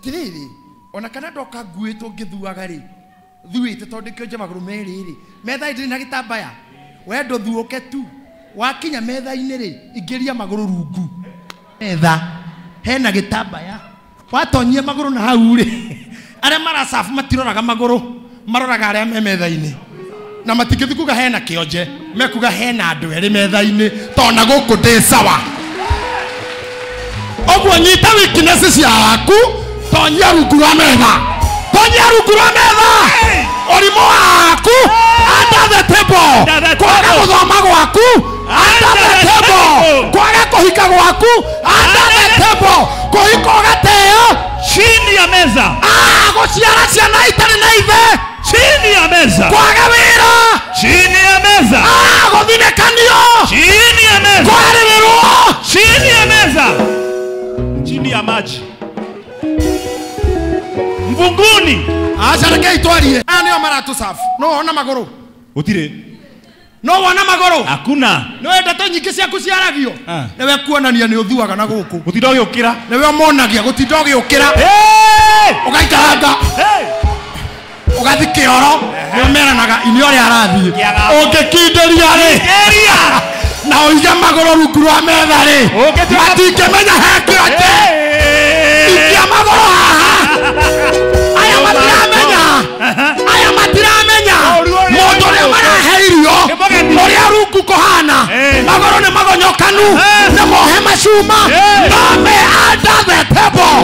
Tiriri ona kana ndoka nguitwo ngithuaga ri thuite tondu kionje maguru meri ri metha ndiri na gitambaya wendo thuoke tu wakinya metha-ini ri ingiria maguru rungu metha hena gitambaya watonyie maguru na hau ri aria marasafu matiroraga maguru maroraga aria me metha-ini na matingithi kuga hena kionje mekuga hena andu eri metha-ini tona guku ndi sawa ogwo nyita weaknesses yaku tonyia rungu rwa metha orimo waku under the table kwaga guthoma gwaku under the table kwaga kuhika gwaku under the table kuhika gateo chini ya meza guciara ciana itari na ithe chini ya meza kwaga wira chini ya meza guthinekanio chini ya meza kwarirwo chini ya meza chini ya maji mvunguni acareke itwarie nio maratu safu no ona maguru utire no wana maguru hakuna no wenda to nyingi ciaku ciaragio niwe kuonania ni uthuaga na guku gutinda ugiukira niwe monagia gutinda ugiukira ugaikaranga ugathi kioro niwe meranaga inio ria arathie ungikinderia ri na uiga maguru rungu rwa metha ri matingimenya he kionje ikia maguru haha aya matiramenya mundu uria maraheirio uria rungu kuhana maguru ni magonyokanu ni mohe macuma no me under the table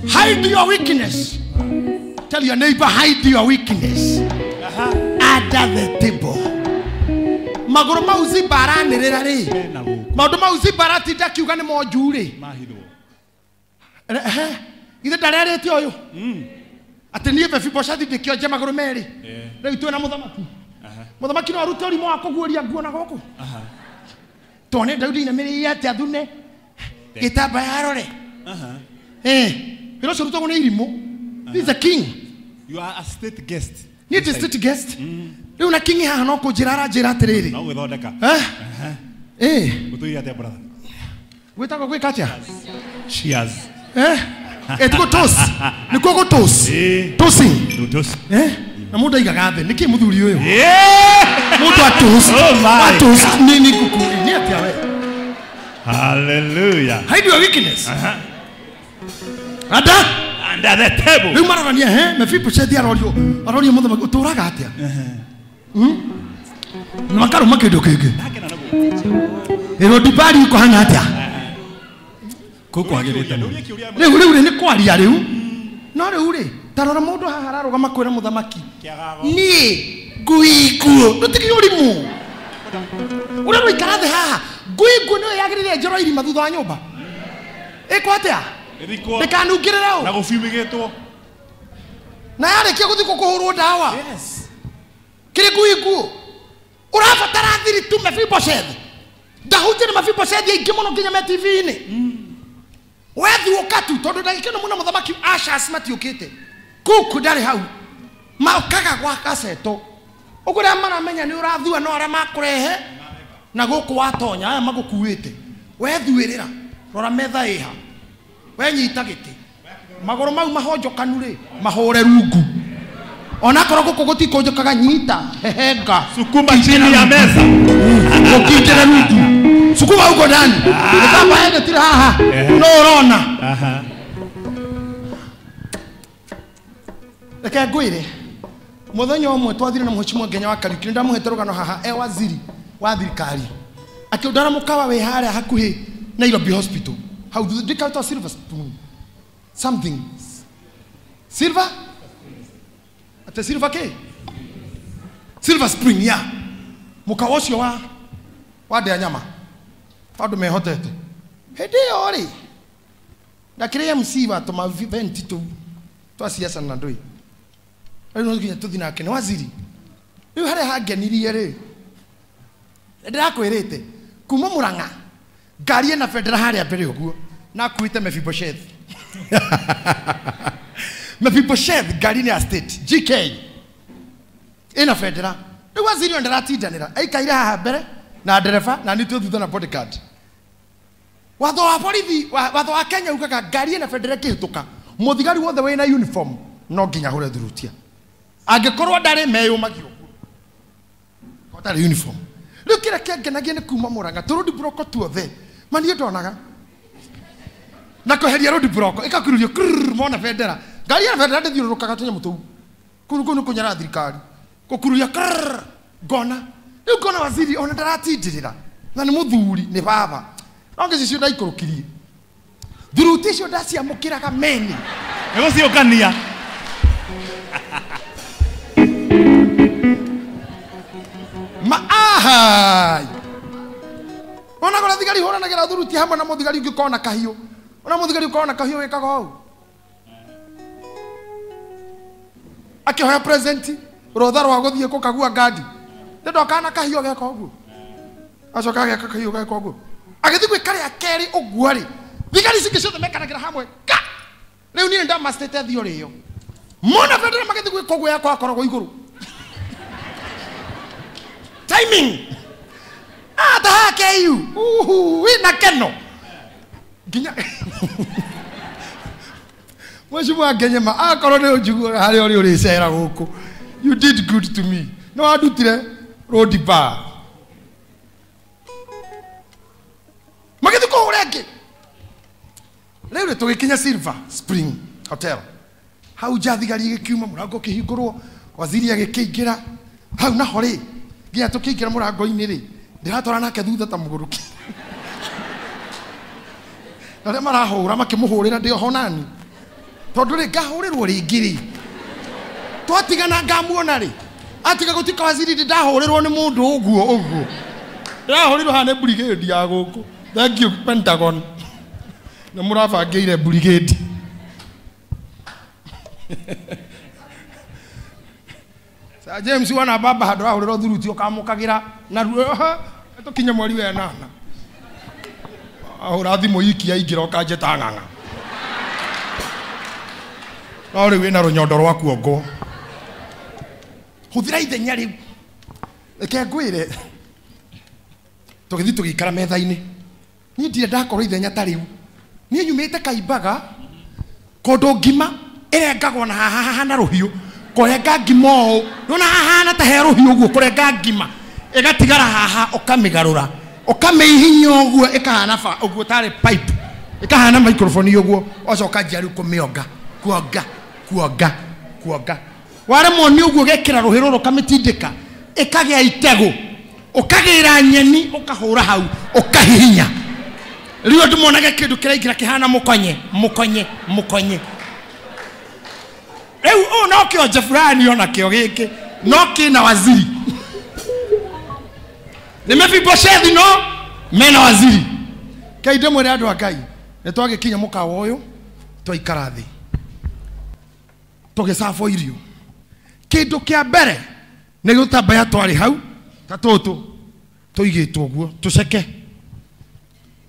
hide your weakness. Tell your neighbor, hide your weakness under the table. Maguru mauzi barani ri maundu mauzi barati ndakiuga ni monju ri ithe ndarerete uyu ati nie Mephibosheth ndikionje maguru meri riu twina muthamaki no arute urimo wa kuguuria nguo na guku tone Daudi na meri ati athune gitambaya arore Hiroso ruto ni irimo. He is a king. You are a state guest. Ni a state guest. Leo na king haha no kujirara jira tiriri. No gwithondeka. Utuira te brother. Gwitako gwikatia. Cheers. Etuko tos. Niko go tos. Tosi. Tos. Na muda igaga the. Niki muthuri uyu. Muda tos. Tos ni kuku. Ni atia we. Hallelujah. Hide your weakness. Under the table. Leo marania Mephibosheth arorio muthamaki uturaga atia. Makaro makindo kingi. Ero dipari uko hana atia. Kuko agirite. Riu ni kwaria riu. No riu ri tarora mundu haha araruga makwira muthamaki. Nie nguiguo ndutiki urimu. Ura ro ikarathe haha. Nguiguo no yagirire njoro irima thutha wa nyumba. Iko atia? Nikanungirira u. Na gufiumigitwo. Na yarikia guthi kuhurwo dawa. Yes. Kiri nguiguo. Urabatara thiri tu Mephibosheth. Ndahunjire Mephibosheth aingi muno nginya me TV-ini. Wethu ukatu tondu ndagikeno muno muthamaki Ashas matiukite. Kuku ndari hau. Maukaga gwa kaseto. Ugura maramenya ni urathua no aria makurehe na guku watonya aya magukuite. Wethuirira rora metha iha. Wenyita giti. Maguru mau mahonjokanu ri mahure rungu. Ona korwo guku gutikonjokaga nyita hehenga. Sukuma chini ya meza. Ukinjira rungu. Sukuma huko ndani. Kama hende tira haha. No urona. Reke ngwire. Muthenya umwe twathire na mheshimiwa Ngenya wa Kariuki ndamuhete rugano haha waziri wa thirikari. Akiundara mukawa we haria hakuhi Nairobi Hospital. How do they call it? Silver spoon. Something. Silver? At a silver key? Silver spring, yeah. Mukawoshi wa de anyama. Fado me hotete. Hede ori. Da kire MC wa to ma event to asiasa na ndoi. Ari no ginya tuthina kene waziri. Riu hare hangenirie ri. Ndira kwirite kuma Muranga. Gari na federa haria mbere uguo. Na kuite Mephibosheth. Mephibosheth gari ni state GK ina federa ni waziri ndaratindanira aikaire haha mbere na ndereba na nitwe thutha na bodyguard. Watho wa borithi watho wa Kenya ugaga ngari na bendera kihituka muthigari wothe wina uniform no nginya hure thurutia angikorwo ndari meyumagio kotari uniform riu kira kengenagia ni kuma Muranga turudi broko tuothe mani ndonaga na kweheria road block ikakururio mona bendera ngari ya bendera ndithiurukaga tunya mutu kunu kunyara thirikari kukururia gona riu gona waziri ona ndaratindirira na ni muthuri ni baba onge cicio ndaikurukirie thuruti cio ndaciamukiraga meni ego ciukania ahai ona gora thigari huranagira thuruti hamwe na muthigari ungikona kahiu ona muthigari ukona kahiu wikaga hau akihoya present rotha rwa guthie kukagua ngadi ndoka na kahiu geka uguo acoka geka kahiu geka uguo agithi gwikare akeri uguo ri thigari cikicothe mekanagira hamwe ka riu ni nda mastete thio rio mona bendera magithi gwika uguo yakwa akoragwo iguru timing tahake you wina keno ginya Mheshimiwa Ngenyema akorwo ni ujugu hari ori uri cera guku you did good to me no adutire road bar magithi ko urenge leo tugikinya Silver Spring Hotel hau jathigari gikiuma murango kihingurwo waziri agikingira hau na hori nginya tukiingira murango-ini ri ndiratwara nake thutha ta muguruki na marahura makimuhurira ndio honani tondu ri ngahurirwo ringi ri twatigana ngamuona ri atiga gutika waziri ndahurirwo ni mundu uguo ndahurirwo hane brigade ya guku thank you Pentagon na murabangeire brigade Sa James wana baba hadwa uriro thuruti ukamukagira na ruo tukinya mweri we nana ahura thimu iki aingira ukanjeta nganga ori we na runyondo rwa kuongo huthira ithenya riu reke ngwire tugithi tugikara metha-ini ni ndire ndakorwo ithenya ta riu ni nyumite Kaimbaga kondo ngima irengagwo na haha na ruhiu kurenga ngima o nona haha na ta he ruhiu uguo kurenga ngima igatigara haha ukamigarura ukamihinya uguo ikahana fa uguo tare pipe ikahana microphone uguo ocoka njari kumionga kuonga ware moni uguo gekira ruhiro rukamitindika ikagia itego ukagira nyeni ukahura hau ukahihinya riu ndumonage kindu kiraingira kihana mukonye riu no kionje fulani ona kio giki no kina waziri Nimefiboshethi no mena waziri kaide mwere andu akai nitwagikinya mukawa uyu twaikara thi tugisafo irio kindu kia mbere ni gutabaya twari hau tatutu tuigitwo guo tuceke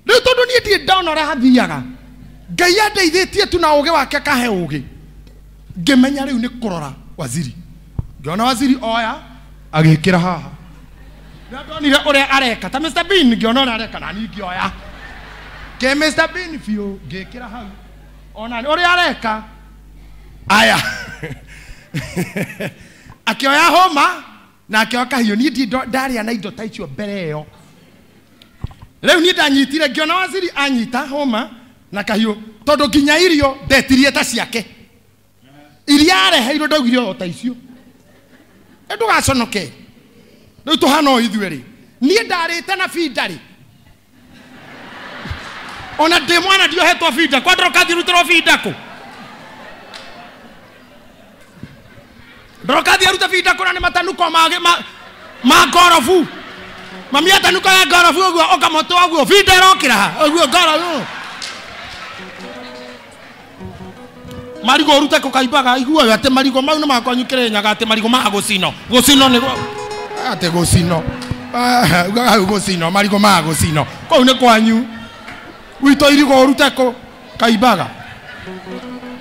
riu tondu nie ndie ndona ria hathiaga Ngai andeithitie tu na uge wake kahe uge ngimenya riu ni kurora waziri ngiona waziri oya agikira haha ndonire uria areka ta Mr Bean ngiona uria areka na ni ngioya ke Mr Bean fio ngikira hau ona uria areka aya akioya homa na akioka hiyo ni ndari ana indo ta icio mbere yo riu ni ndanyitire ngiona waziri anyita homa na kahio tondu nginya irio ndetirie ta ciake iria areheirwo ndaugire ta icio ndugaconoke riu tuhana o ithuĩ ri nie ndarĩte na bindari ona ndĩ mwana ndiohetwo binda kwa ndoroka thirutirwo binda kũ ndoroka thiaruta binda kũ na nĩ matanuko ma ngorobu mami atanuko ya ngorobu ũguo ũkamotwo ũguo binda ĩrokĩra ha ũguo ngorobu marigo rute kũ Kaimbaga igua atĩ marigo mau nĩ makonyukĩre nyaga atĩ marigo ma gũcino nĩ ate gocino gocino marigo ma gocino ko ne kwanyu wito irigo ruteko Kaimbaga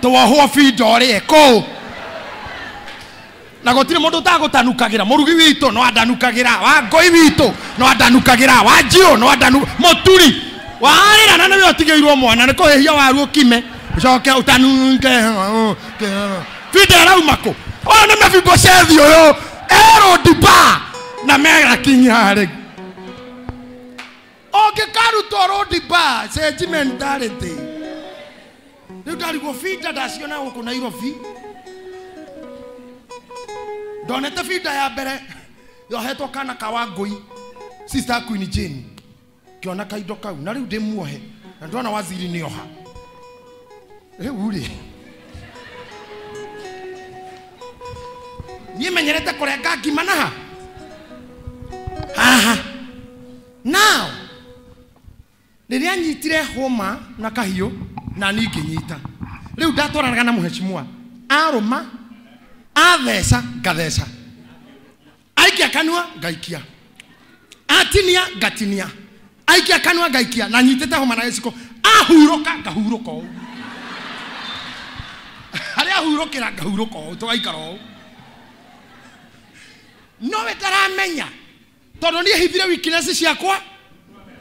to wa ho fi dore ko na gotire mundu tagutanukagĩra murugi witũ no andanukagĩra wa ngoi witũ no andanukagĩra wa njio no andanu moturi warĩra na nĩwe ũtigĩirwo mwana nĩ kũhĩhia waru ũkime ucoke utanuke fida raumako ona Mephibosheth ũyũ Rodipa na mega kinyare ongĩkarutwo Rodipa cenji mentality rĩu ndarigwo fida ndaciona gũkũ Nairobi ndonete fida ya mbere yohetwo kana kawa ngui sister Queen Jane kiona kaindo kau na rĩu ndĩmuohe na ndona waziri nĩoha rĩu rĩ niĩ menyerete kũrenga ngima naha haha now rĩrĩa nyitire homa na kahiũ na ningĩnyita rĩu ndatwaranaga na mũheshimiwa arũma atheca ngatheca aikia kanua ngaikia atinia ngatinia aikia kanua ngaikia na nyitete homa na gĩciko ahurũka ngahurũka ũũ harĩa ahurũkĩra ngahurũka ũũ tũgaikara ũũ no we taramenya tondũ niĩ hithire weakness ciakwa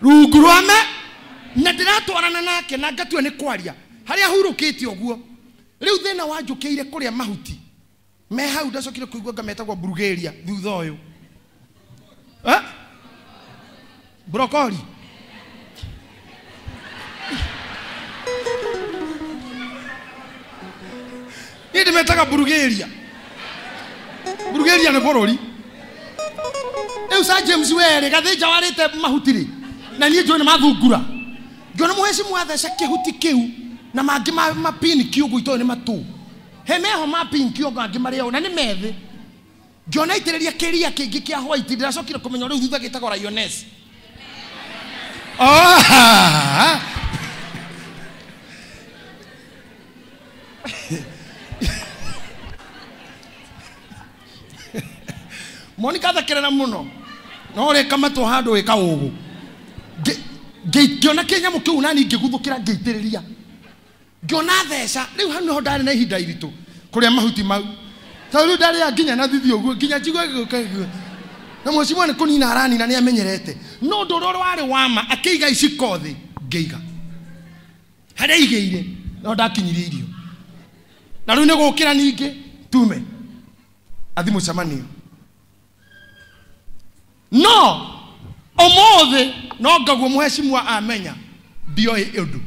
rungu rwame na ndiratwarana nake na ngatua nĩ kwaria harĩa ahurũkĩte ũguo rĩu thĩna wanjũkĩire kũrĩa mahuti me hau ndacokire kũigua ngametagwo Bulgaria thutha ũyũ brokoli niĩ ndĩmetaga Bulgaria nĩ bũrũri rĩu Sir James Were gathĩnja warĩte mahuti rĩ na niĩ njũĩ nĩ mathungura ngĩona mũheshimiwa atheca kĩhuti kĩu na mangĩ mapini kiũgũ itoĩ nĩ matũ he meho mapini kiũgũ angĩ marĩ ũũ na nĩ methĩ ngĩona itĩrĩria kĩria kĩngĩ kĩa white ndiracokire kũmenya rĩu thutha gĩtagwo Lioness Monica thakĩrĩra mũno no rĩka matũ handũ wĩka ũgũ ngĩona kĩnyamũ kĩu nani ngĩguthũkĩra ngĩitĩrĩria ngĩona theca rĩu hau nĩho ndarĩ na ihinda iritũ kũrĩa mahuti mau tondũ rĩu ndarĩ nginya na thithi ũguo nginya njigua gĩgũka na mũheshimiwa nĩ kũnina aranina nĩ amenyerete no ũndũ ũrĩa warĩ wama akĩiga iciko thĩ ngĩiga harĩa igĩire no ndakinyirie irio na rĩu nĩ gũkĩra ningĩ tume athi mũcemanio no ũmũthĩ no ngaguo mũheshimiwa amenya ndioĩ ũndũ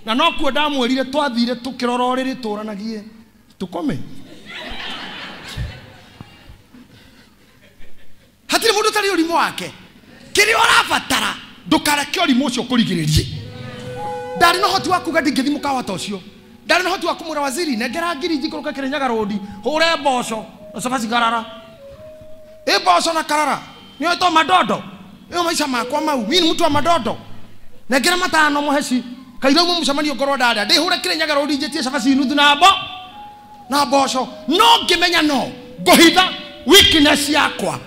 na no kuo ndamwĩrire twathire tũkĩrora ũrĩrĩ tũranagie tũkome hatirĩ mũndũ tarĩ ũrimũ wake kĩrĩa ũrabatara ndũkareke ũrimũ ũcio ũkũrigĩrĩrie ndarĩ na ũhoti wa kuga ndingĩthi mũkawa ta ũcio ndarĩ na ũhoti wa kũmwĩra waziri nengera ngiri njikũrũka Kĩrĩnyaga road hũre mboco na cabaci ngarara mboco na karara nĩoĩ to madondo ĩyo maica makwa mau mimi ni mtu wa madondo nengera matano mũheci kaira umwe mũcemanio ngorwo ndarĩa ndĩhũre Kĩrĩnyaga road njĩtie cabaci nuthu na mboco no ngĩmenya no ngũhitha weakness yakwa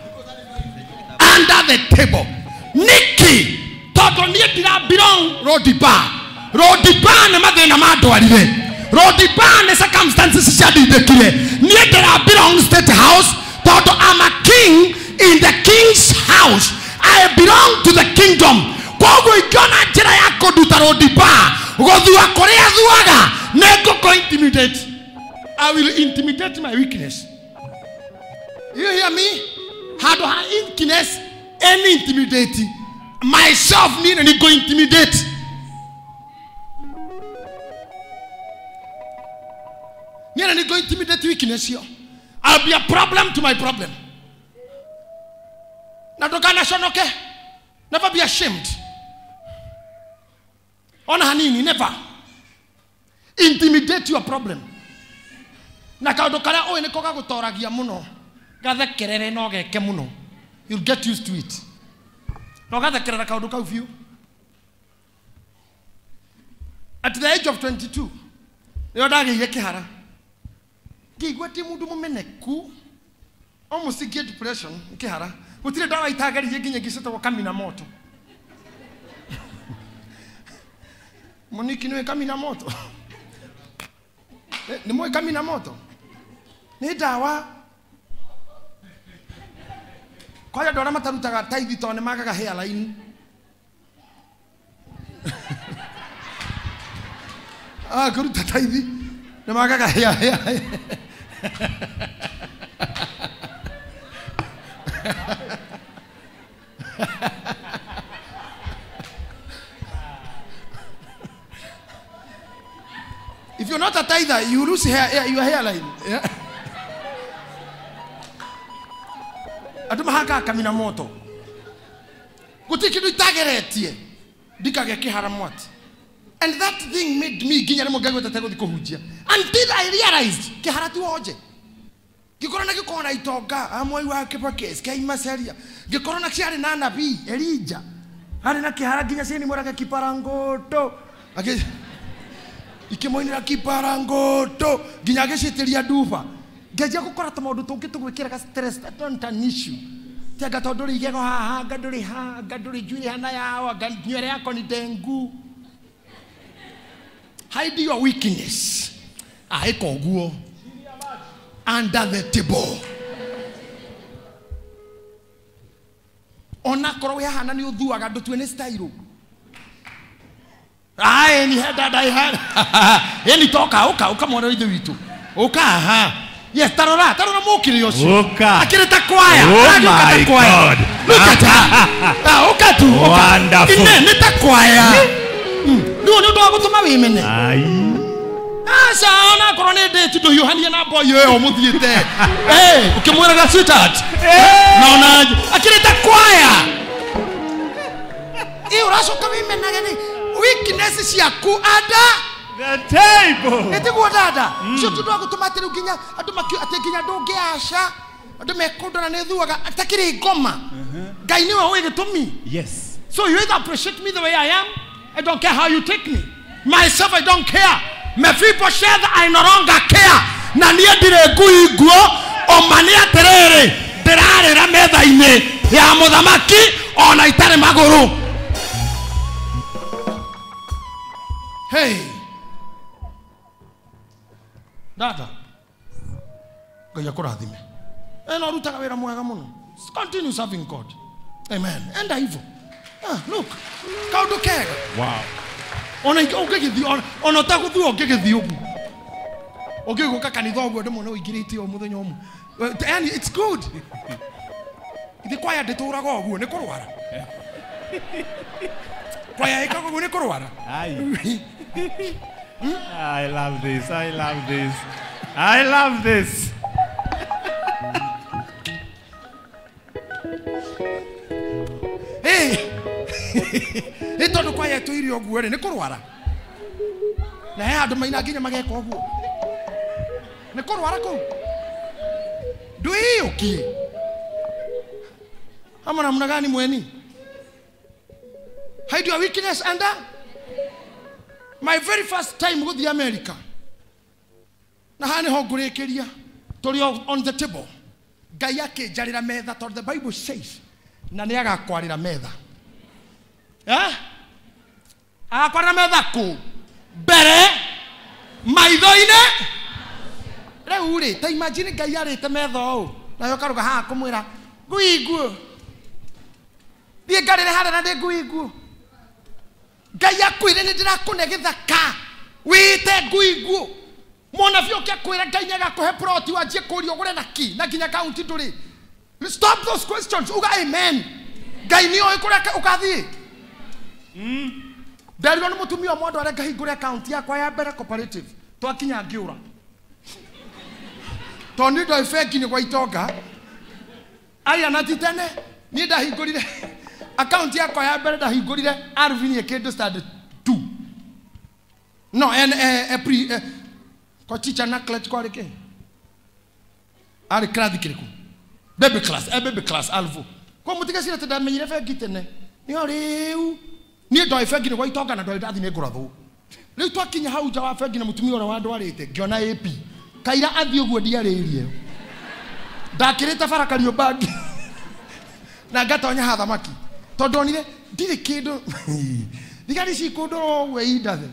under the table niki tondũ niĩ ndira belong Rodipa nĩ mathĩna mandwarire Rodipa nĩ circumstances ciandindĩkire niĩ ndĩra belong State House tondũ I'm a king in the king's house I belong to the kingdom koguo ingĩona njĩra ya kũnduta Rodipa gũthua kũrĩa thuaga nĩ ngũkũ intimidate I will intimidate my weakness you hear me handle her weakness any intimidate myself need any go intimidate need any go intimidate weakness here I'll be a problem to my problem natokana shonoke never be ashamed ona hanini never intimidate your problem na kaũndũ karĩa ũĩ nĩko gagũtoragia mũno gathekerere no geke mũno you'll get used to it no gathekerera kaũndũ kau biũ at the age of 22 nĩyo ndagĩire kĩhara ngĩigua ti mũndũ mũmeneku almost get depression kĩhara gũtirĩ ndawa itageririe nginya ngĩcetagwo kamina moto Moniki nĩwe kamina moto nĩ mũĩ kamina moto nĩ ndawa Kwa hiyo ndora matarutaga taithi tone magaga hairline. Kuruta taithi na magaga hair. If you're not a tither, you lose your hairline. Yeah? Atumahaka kamina moto. Gutikidu itageretie. Dikage kiharamwati. And that thing made me ginya mo gago tatego dikohujia. Until I realized kiharati woje. Gikorona gikona itoga amoi wa kepakes kai maseria. Gikorona kiari na nabii Elijah. Hari na kihara ginya sini moraga kiparangoto. Age ikimoinira kiparangoto ginya gicitiria dufa. Geja gukora tomaundu tungi tugwikira ka stress don't an issue. Tiaga tondu ri igego haha gaduri juri hana yawa nywele yako ni dengu. Hide your weakness. Aiko guo under the table. Ona koro we hana ni uthuaga ndutwe style. Ai ni heda dai hana. Yeni toka uka mwana ithu witu. Uka yes, tarora mukiri yoshi. Akireta kwaya. Oh my God. Look at her. Ukatu. Wonderful. Ine kwaya. Ndo gutuma wimene. Sana korone date do Yohania na boy yo muthiete. Ukimwera sweetheart. Naona akireta kwaya. Urasoka wimene gani? Weakness ciaku ada the table. Ete guadada. So tudwa gutumatira uginya atumaki ateginya ndogeasha. Adumekondo na nethuaga atakiri goma. Ngai niwe we gitumi. Yes. So you either appreciate me the way I am, I don't care how you take me. Myself I don't care. Mephibosheth I no longer care. Na nie dire guiguo o mania terere. Derarera metha-ine ya muthamaki ona itare maguru. Hey. Dada. Gaya kurathime. Eno rutaga wira mwega muno. Continue serving God. Amen. Enda hivyo. Look. Kaundu kega. Wow. Ona ugegithi ona taguthi ugegithi ugu. Ugiguka kanitha ugu ndo muno igirite o muthenya omu. And it's good. Ithi kwaya ndituraga ugu ni kurwara. Kwaya ikaga ugu ni kurwara. I love this. I love this. I love this. Hey. Ito ndo kwaya tuiri ogu ni kurwara. Na he andu maina nginya mageka ogu. Ni kurwara ko. Ndui ukie. Amana mna gani mweni? Hide your weakness under. My very first time with the America. Na hane ho ngurekeria. Turi on the table. Ngai yake jarira metha tondũ the Bible says na nĩ agakwarĩra metha. Agakwarĩra metha ku mbere maitho-inĩ. Rĩu rĩ ta imagine Ngai arĩte metha ũũ na yo karuga haha kũmwĩra ngũiguo. Thiĩ ngarĩre harĩa na ndĩ ngũiguo. Ngai akwĩre nĩ ndĩrakũne gĩthaka wĩte ngũiguo. Mona vyo kia kwĩra Ngai nĩagakũhe plot wanjie kũũria ũgũre na ki na nginya kaunti ndũrĩ. Stop those questions. Uga amen. Ngai nĩ oĩ kũrĩa ũgathiĩ. Nderirwo nĩ mũtumia ũmwe andũ arĩa ngahingũre akaunti yakwa ya mbere cooperative. Twakinya ngĩũra. Tondũ nĩ ndoĩ bengi-inĩ gwa itonga. Aya na ti tene niĩ ndahingũrire akaunti yakwa ya mbere ndahingũrire Alvin kĩndũ standard 2. No kwa teacher na class kwa reke. Ari class dikiriku. Baby class alvo. Kwa mutika sina tada menyire bengi tene. Ni riu. Ni ndoi bengi ni gwa itonga na ndoi ndathi ni ngurathu. Riu twakinya hau nja wa bengi na mutumia ora wa ndwarite ngiona AP. Kaira athi uguo ndiaririe. Ndakirite barakario bagi. Na ngatonya hathamaki. Tondu onire ndire kindu. Thigari cikundu we indathe.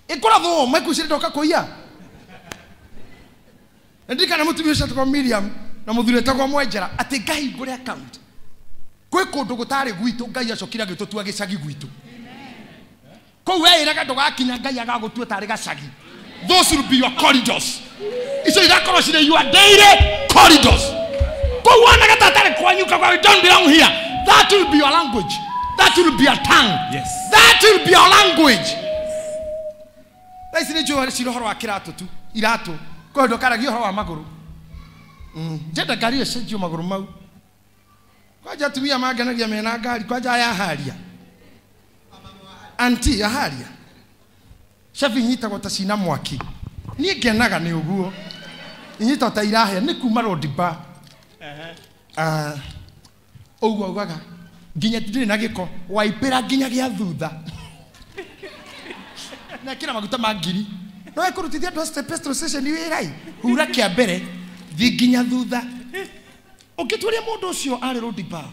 Ikurathu mekucire ndoka kuia. Ndika na mutumia ucio tukwa Miriam na muthuri etagwo Mwenjera ati Ngai ngure account kwe kundu gutari gwitu Ngai acokira gitutua gicagi gwitu ko we iraga ndugakinya Ngai agagutua tari gacagi. Those will be your corridors. Iso igakorwo cire your daily corridors. Ko wana gatatari kwanyuka kwa don't belong here. That will be your language. That will be your tongue. Yes. That will be your language. Laisi ni jo ciro horo akirato tu irato ko ndo karagi horo wa maguru. Jenda gari echenjio maguru mau. Kwaja tumia maganagia mena gari kwaja ya haria. Anti ya haria. Shafi nyita gota cina mwaki. Ni ngenaga ni uguo. Nyita ta irahe ni kuma rodiba. Oguo ugaga. Nginya ndire na giko waipira nginya gia thutha. Na kira maguta magiri. No ekurutithia ndo petrol station wirai. Hura kia mbere thi nginya thutha. Ukitwire mundu ucio ari rodiba.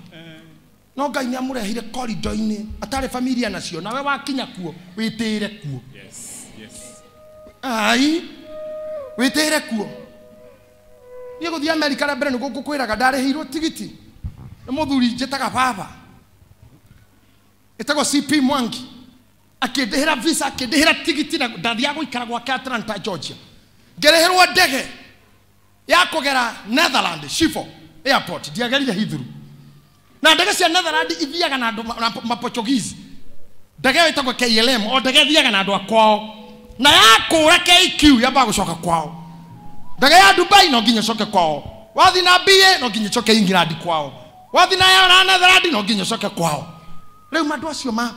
No Ngai ni amurehire corridor ini atare familia nacio nawe wakinya kuo witire kuo. Yes, yes. Ai witire kuo. Ni guthii America na mbere nugo kwiraga ndarehirwo tigiti. Na muthuri njetaga baba. Etagwo CP Mwangi. Akindehera visa akindehera tigiti na ndathia guikara gwake Atlanta Georgia. Ngereherwo ndege ya kugera Netherlands Schiphol airport ndiagerire Heathrow. Na ndege cia Netherlands ithiaga na andu Portuguese. Ndege itagwo KLM o ndege ithiaga na andu akwao. Na yakura KQ yamba gucoka kwao. Ndege ya Dubai no nginya coke kwao. Wathi na BA no nginya coke England kwao. Wathi na ya na Netherlands no nginya coke kwao. Leo mandu acio ma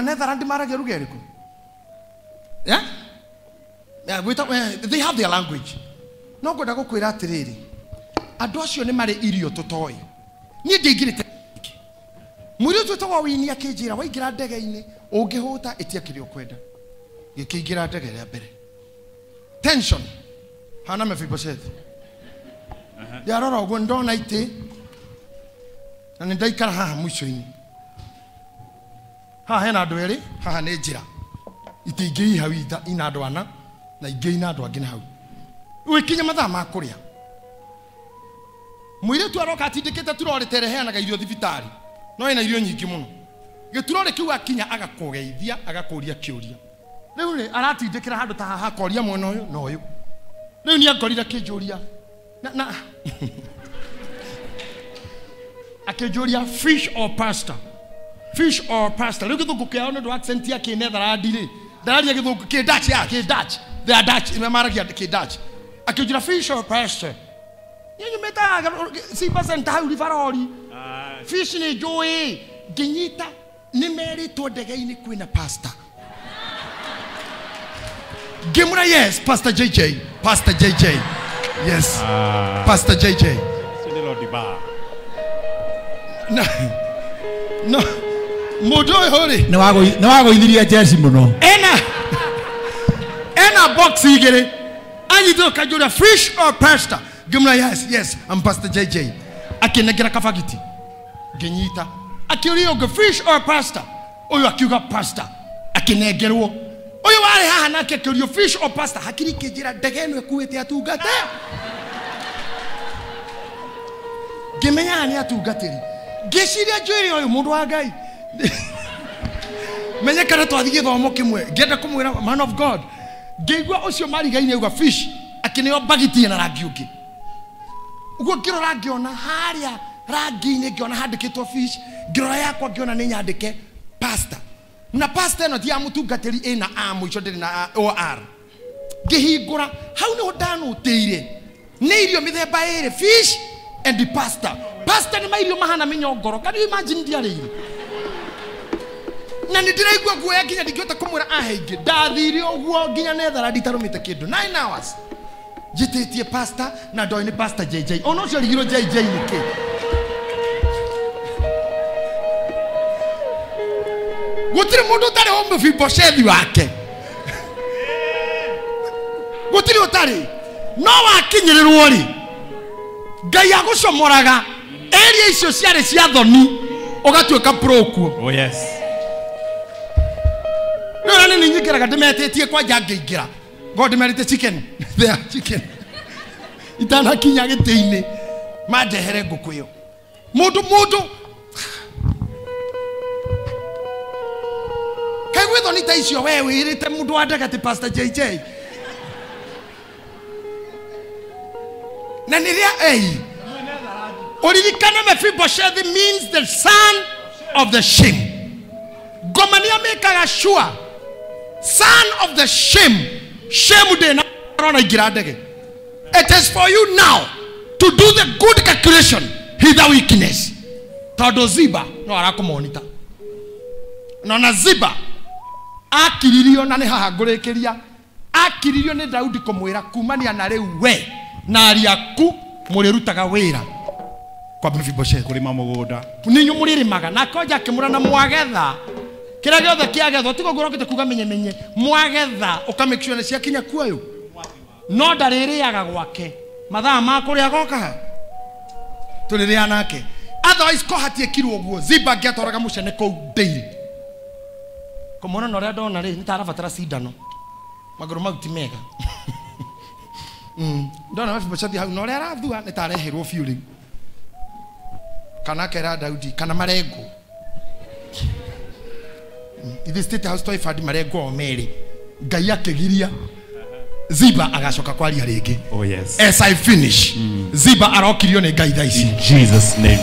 Netherlands marage rugeriko. Yeah? They have their language. No ngoda gukwira atiriri. Andu acio ni mari irio tutoi. Ni ndigirite. Muri tu tawa wini akinjira waingira ndege-ini ungihuta itia kirio kwenda. Gikingira ndege ya mbere. Tension. Hana Mephibosheth. Yarora ugo ndona ite. Na ndaikara haha mwisho-ini. Haha hena andu eri, haha ni njira. Itingei hau ina andu ana na ingei na andu angĩ hau. Wikinya mathaa ma kuria. Mwire tu aroka atindikite turorete reheanaga irio thibitari. No ina irio nyingi muno. Giturore kiu akinya agakugeithia agakuria kiuria. Riu ni aratindikira handu ta haha koria mwena uyu no uyu. Riu ni akorira kijuria. Na akijuria fish or pasta. Fish or pasta. Riu githungu kiao ndo accent ya ki Netherlands ri. Ndararia githungu ki Dutch ya ki Dutch. They are Dutch. Imemaragia ki Dutch. Akijuria fish or pasta. Yenyu meta si pasenta hau rifarori. Fish ni joy. Ginyita ni meri to ndege-ini kwina pasta. Gimura yes, Pastor JJ. Pastor JJ. Yes. Pastor JJ. Sinelo diba. No. Modo hori. Na wago ithiria jeshi muno. Ena box igere. Anyi to kajura fish or pasta. Gimura yes, I'm Pastor JJ. Akinegera kafagiti. Ginyita. Akiurio go fish or pasta. Oyo akiuga pasta. Akinegerwo. Oyo wale haha nake akiurio fish or pasta. Hakiri kijira ndege eno ekuite atungate. Gimenya ni atungatiri. Geciria njwiri oyo mundu wa Ngai. Menya kana twathi githomo kimwe. Ngenda kumwira man of God. Ngeigua ucio marigaine uga fish. Akineo bagiti na rangi ungi. Ugo ngirora ngiona haria rangi-ini ngiona handikitwo fish, ngirora yakwa ngiona ni nyandike pasta. Na pasta eno ti ya mutungatiri ina a mwicho ndiri na OR. Ngihingura hau ni hodano teire. Ni irio mithemba iri fish and pasta. Pasta ni mairio mahana minyongoro. Can you imagine ndiarire? Na ndiraigua guoya nginya ndingihota kumwira aheige. Ndathire uguo nginya Netherlands itarumite kindu 9 hours. Jititie pasta na ndoi ni Pastor JJ. Ono cio rigiro JJ niki. Gutiri mundu tari ho Mephibosheth wake. Gutiri utari. No wakinyirirwo ri. Ngai agucomoraga. Area icio ciari cia thoni ugatuika pro kuo. Oh yes. No nani nyikiraga ndimetetie kwa jange ingira. God merite chicken. There chicken. itanakinya gĩtĩ-inĩ mandehere ngũkũ ĩyo. Mũndũ kaigwĩthwo nĩ ta icio we wĩrĩte mũndũ wa ndagati Pastor JJ. Na nĩrĩa uririkane Mephibosheth means the son of the shame. Gomania mekaga sure son of the shame. Shame de na rona igiradege. It is for you now to do the good calculation hither weakness. Todo Ziba no arakumonita. No na Ziba akiririo na ne haha ngurekeria akiririo ne Daudi kumwira kumania na riu we na ariaku murirutaga wira kwa Mephibosheth Kurima mugunda. Ninyu muririmaga na koja kimura na mwagetha kira giothe kiagethwo tigo ngorokete kuga menye mwagetha ukamake sure cia kinya kuoyo no ndaririaga gwake mathaa ma kuria goka turiria nake otherwise ko hatie kirwo guo Ziba ngetoraga mucene kou daily komona no ria ndona ri nitarabatara cindano maguru mau ti mega ndona Mephibosheth hau no ria arathua nitareherwo biu riu kana kera Daudi kana marengo ithe state house to ifadi marengo omeri ngai akegiria Ziba agacoka kwaria ringi. Oh yes. As I finish Ziba arokirio ni ngai thaici In Jesus name.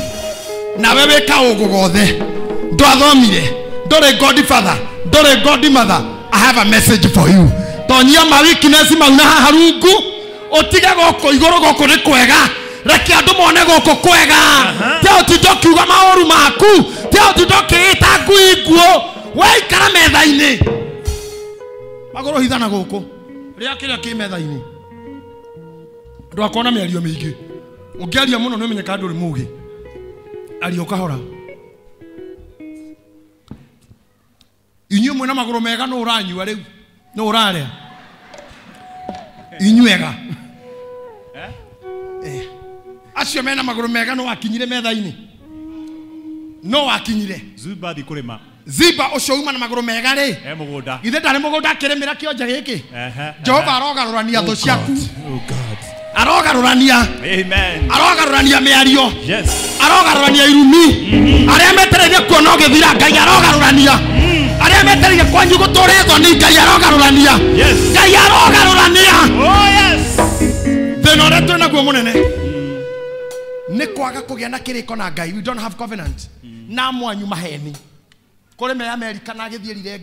na wewe ka ugugothe ndwathomire ndore God father ndore God mother. I have a message for you. Tonyia ma weakness mauna haha rungu otiga goko igoro goko ni kwega reke andu mone goko kwega te otindo kiuga maoru maku te otindo kiita nguiguo waikara metha-ini magoro hithana goko ria kiria ki metha-ini ndu akona mĩario mĩingĩ ũngĩaria mũno nĩ ũmenyeka ndũrĩ mũũgĩ aria ũkahora inyuĩ mwĩna magũrũ mega nũ ũranyua rĩu nũ ũrarĩa inyuega acio mena magũrũ mega no wakinyire metha-ini no wakinyire Ziba di kurima. Ziba ucio uma na magũrũ mega rĩ Mugunda. ithe ndarĩ mũgũnda akĩrĩmĩra kĩonja gĩkĩ Jehova arogarũrania thũ ciaku Oh God. arogarũrania Amen. arogarũrania mĩario Yes. arogarũrania irumi arĩa metereire kuona ũgĩthira Ngai arogarũrania arĩa metereire kwanyu gũtũũra thoni Ngai arogarũrania Yes. Ngai arogarũrania. Oh yes. Thĩna ũrĩa twĩ naguo mũnene nĩ kwaga kũgĩa na kĩrĩko na Ngai. We don't have covenant na mwanyu maheni kũrĩ me Amerika na agĩthiĩrire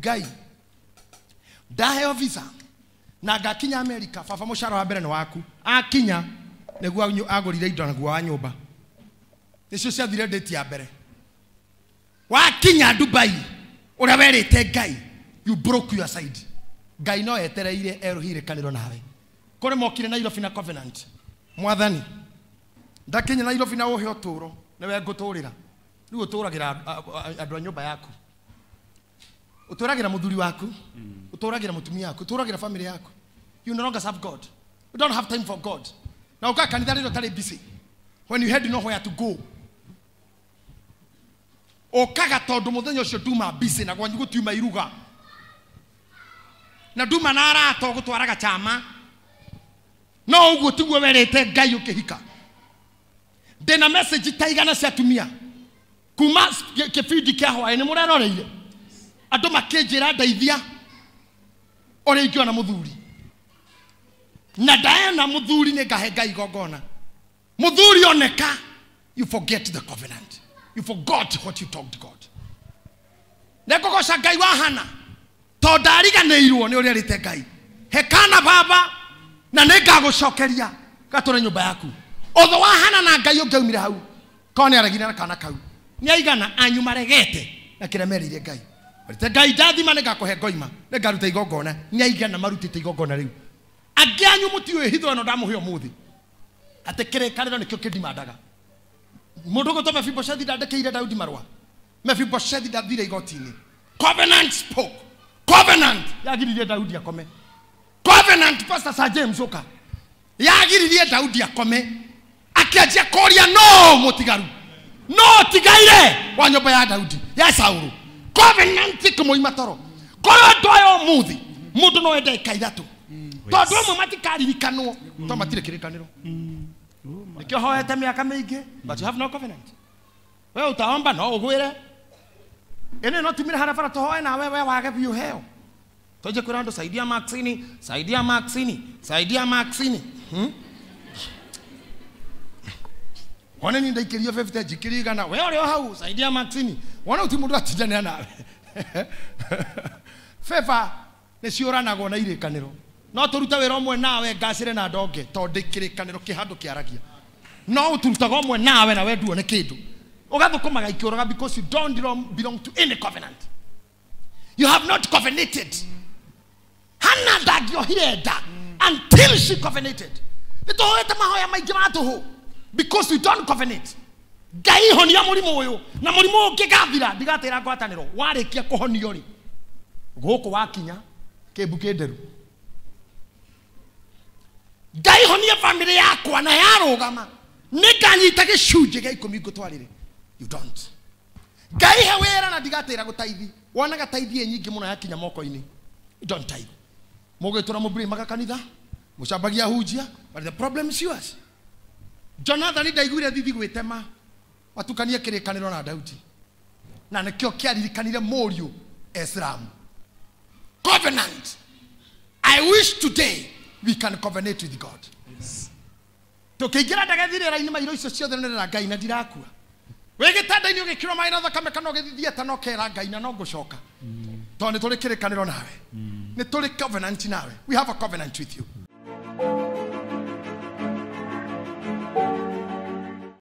Ngai ndaheo visa na ngakinya Amerika baba mũcara wa mbere nĩ waku akinya nĩguo agũrire indo naguo wa nyũmba nĩcio ciathire date ya mbere wakinya Dubai ũrĩa werĩte Ngai you broke your side. Ngai no etereire eruhire kanĩro nawe kũrĩ mokire Nairobi na covenant mwathani ndakinya Nairobi na ũhe ũtũũro nĩwe ngũtũũrĩra rĩu ũtũũragĩra andũ a nyũmba yaku ũtũũragĩra mũthuri waku ũtũũragĩra mũtumia waku ũtũũragĩra family yaku. You no longer serve God. You don't have time for God. Na uka kanitha rĩrĩ ũtarĩ busy when you had nowhere to go ũkaga tondũ mũthenya ũcio nduma busy na gwanyu gũtiuma iruga na nduma na arata ũgũtwaraga chama no ũguo tiguo werĩte Ngai ũkĩhika. Ndĩna message taigana cia atumia kuma kĩbindi kĩa hwaĩ nĩ mũreroreire andũ makĩnjĩra ndeithia ũrĩa ingĩona mũthuri na ndaena mũthuri nĩ ngahe Ngai igongona mũthuri oneka. You forget the covenant. You forgot what you told God. Nekũgoca Ngai wa Hana tondũ ndariganĩirwo nĩ ũrĩa erĩte Ngai hekana baba na nĩ ngagũcokeria gatũre nyũmba yaku. Otho wa Hana na Ngai ũngĩaumire hau korwo nĩ aregire na kana kau nĩ aigana anyu maregete na kĩrĩa merĩire Ngai. Warĩte Ngai ndathima nĩ ngakũhe ngoima nĩ ngaruta igongona nĩ aigana marutĩte igongona rĩu. Angĩ anyu mũtiũĩ hitho ĩno ndamũhe ũmũthĩ atĩ kĩrĩkanĩro nĩkĩo kĩndimandaga. Mũndũ gũtwo Mephibosheth ndandĩkĩire Daudi marũa. Mephibosheth ndathire igoti-inĩ. Covenant spoke. Covenant yagiririe Daudi akome. Covenant Pastor Sir James Oka yagiririe Daudi akome akĩanjia kũria no mũtigaru no tigaire wa nyũmba ya Daudi ya Saũlũ. Covenant kĩmũima toro korwo andũ aya ũmũthĩ mũndũ no ende ika ithatũ tondu amwe matikaririkanwo to matire kirikaniro nikio hoete miaka mingi but you have no covenant. Wewe utaomba no ugwire ene no tumira harabara tohoe na wewe wage biu heo toje kurando saidia Maxini wana ni ndaikirio 50 jikirigana wewe uri hau saidia Maxini wana utimundu atijane nawe fefa ne cioranago na irikaniro no turuta wira omwe nawe ngacire na ndonge tondu ikirikaniro kihando kiaragia no uturutaga omwe nawe na we nduone kindu ugathukumaga ikiuraga because you don't belong to any covenant. You have not covenanted. Hannah ndangiohirenda until she covenanted. Nitohoete mahoya maingi matuhu because you don't covenant. Ngai honia murimu uyu na murimu ungigathira ndigatira ngwataniro warikia kuhonio ri guku wakinya kimbu kinderu. Ngai honia family yakwa na yarugama nikanyita gicunje gia 10 ngutwarire. You don't. Ngai he wera na ndigatira gutaithi wona gataithie nyingi muno yakinya moko-ini. You don't tithe. Mugitura mubiri magakanitha mucambagia hujia but the problem is yours. Jonathan ndaiguire thithi gwitema watukanie kirikaniro na Daudi na nikio kiaririkanire muriu Esram. Covenant. I wish today we can covenant with God. Yes. Tukigira ndagathire raini mairo icio ciothe na Ngai na ndirakua. Wege tanda-ini ugikiro mai na thakame kana ugithithia tano kera Ngai na no ngucoka. Tondu tuli kirikaniro nawe. Ni tuli covenant nawe. We have a covenant with you.